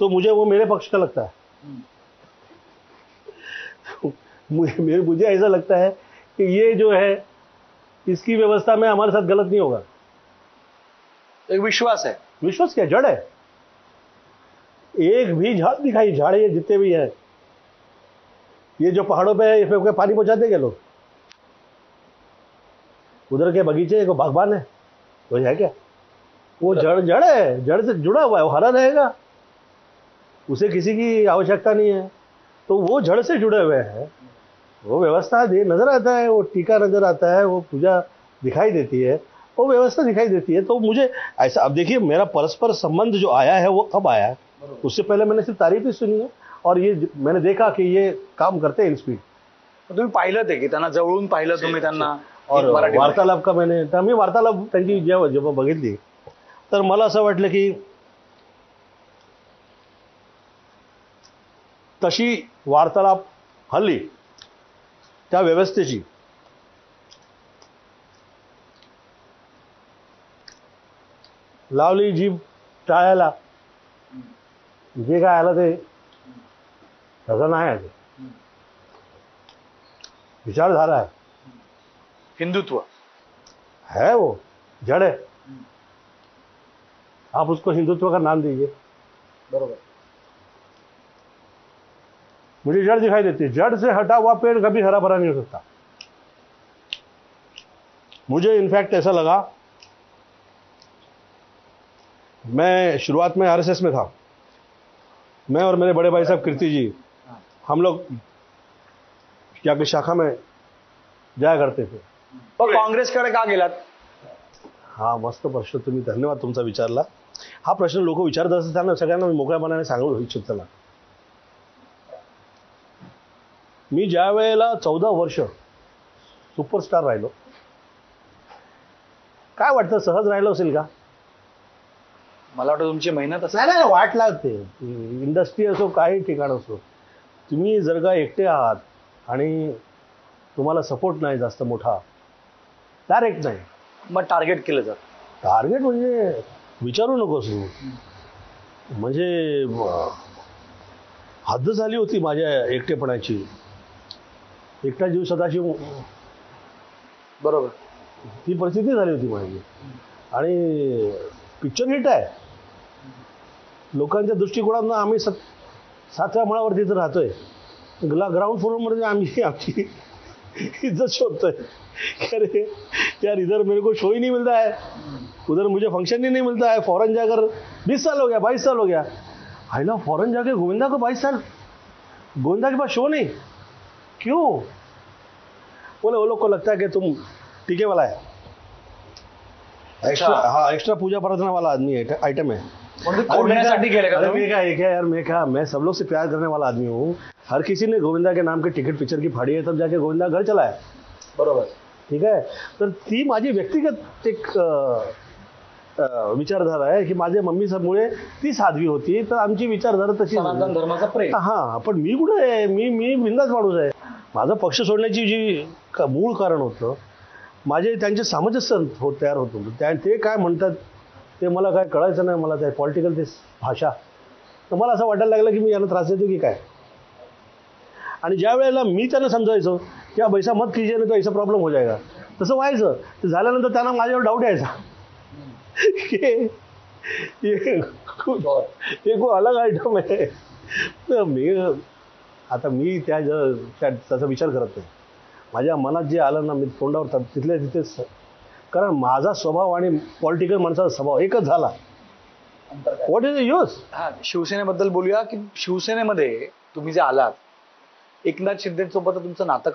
तो मुझे वो मेरे पक्ष का लगता है। मुझे ऐसा लगता है कि ये जो है इसकी व्यवस्था में हमारे साथ गलत नहीं होगा। एक विश्वास है। विश्वास क्या, जड़ है। एक भी झाड़ दिखाई, झाड़ ये जितने भी हैं, ये जो पहाड़ों पे है इसमें पानी पहुंचाते क्या लोग? उधर के बगीचे को बागबान है, वो है क्या? वो जड़ है, जड़ से जुड़ा हुआ है, वो हरा रहेगा, उसे किसी की आवश्यकता नहीं है। तो वो जड़ से जुड़े हुए हैं, वो व्यवस्था नजर आता है, वो टीका नजर आता है, वो पूजा दिखाई देती है, वो व्यवस्था दिखाई देती है। तो मुझे ऐसा, अब देखिए मेरा परस्पर संबंध जो आया है वो कब आया है, उससे पहले मैंने सिर्फ तारीफ ही सुनी है और ये मैंने देखा कि ये काम करते हैं इन स्पीड। तुम्ही पाहिलं ते की त्यांना जवळून पाहिलं तुम्ही त्यांना और वार्तालाप का मी वार्तालाप त्यांची जेव्हा बघितली तर मला असं वाटलं की तशी वार्तालाप हल्ली त्या व्यवस्थेची लावली जीभ टाळायला, जे काय आलं ते तसं नाही आहे, विचारधारा है, हिंदुत्व है, वो जड़ है। आप उसको हिंदुत्व का नाम दीजिए। बरोबर। मुझे जड़ दिखाई देती है, जड़ से हटा हुआ पेड़ कभी हरा भरा नहीं हो सकता। मुझे इनफैक्ट ऐसा लगा, मैं शुरुआत में आरएसएस में था, मैं और मेरे बड़े भाई साहब कीर्ति जी, हम लोग क्या की शाखा में जाया करते थे। तो काँग्रेसकडे का गेलात? हा मस्त प्रश्न, तुम्ही धन्यवाद तुमचा विचारला। हा प्रश्न लोक विचारत असताना सगळ्यांना मी मोकळ्यापणाने सांगू इच्छितो ना, मी ज्या वेळेला 14 वर्ष सुपरस्टार राहिलो, काय वाटतं सहज राहिलो असेल का? मला वाटतं तुमची मेहनत असेल। नाही वाटला ते, इंडस्ट्री असो काही ठिकाण असो, तुम्ही जर का एकटे आहात आणि तुम्हाला सपोर्ट नाही जास्त मोठा, डायरेक्ट नाही, मग टार्गेट केलं जातं। टार्गेट म्हणजे विचारू नकोस, म्हणजे हद्द झाली होती माझ्या एकटेपणाची। एकटा जीव सदाशिव, बरोबर, ती परिस्थिती झाली होती माझी। आणि पिक्चर हिट आहे, लोकांच्या दृष्टिकोनातून आम्ही 7व्या माळावर तिथे राहतोय, ग्राउंड फ्लोरमध्ये आम्ही आमची इज्जत शोधतोय। अरे यार, इधर मेरे को शो ही नहीं मिलता है, उधर मुझे फंक्शन ही नहीं मिलता है। फॉरेन जाकर 20 साल हो गया, 22 साल हो गया, है ना, फॉरेन जाके गोविंदा को 22 साल, गोविंदा के पास शो नहीं, क्यों? बोले वो लोग को लगता है कि तुम टीके वाला है, एक्स्ट्रा, हाँ एक्स्ट्रा पूजा प्रार्थना वाला आदमी है, आइटम है। मैं सब लोग से प्यार करने वाला आदमी हूँ, हर किसी ने गोविंदा के नाम के टिकट पिक्चर की फाड़ी है, तब जाके गोविंदा घर चला है। बरोबर, ठीक आहे। तर ती माझी व्यक्तिगत एक विचारधारा आहे की माझ्या मम्मीमुळे ती साध्वी होती, तर आमची विचारधारा तशी, सनातन धर्माचा प्रेम। हा, पण मी कुठे आहे, मी बिंदास माणूस आहे। माझं पक्ष सोडण्याची जी मूळ कारण होतं, माझे त्यांचे सामंजस्य तयार होत होतं, ते काय म्हणतात ते मला काय कळायचं नाही, मला ते पॉलिटिकल ते भाषा, तर मला असं वाटायला लागलं की मी यांना त्रास देतो की काय। आणि ज्या वेळेला मी त्यांना समजायचो की अब ऐसा मत कीजिए नहीं तो ऐसा प्रॉब्लेम हो जाएगा, तसं व्हायचं। ते झाल्यानंतर त्यांना माझ्यावर डाऊट यायचा की ये कोई अलग आयटम आहे। तर मी त्याचा विचार करत नाही, माझ्या मनात जे आलं ना, मी तोंडावर तिथल्या तिथेच, कारण माझा स्वभाव आणि पॉलिटिकल माणसाचा स्वभाव एकच झाला। What is the use? हा, शिवसेनेबद्दल बोलूया की शिवसेनेमध्ये तुम्ही जे आलात, एकनाथ शिंदेसोबत तुमचं नातं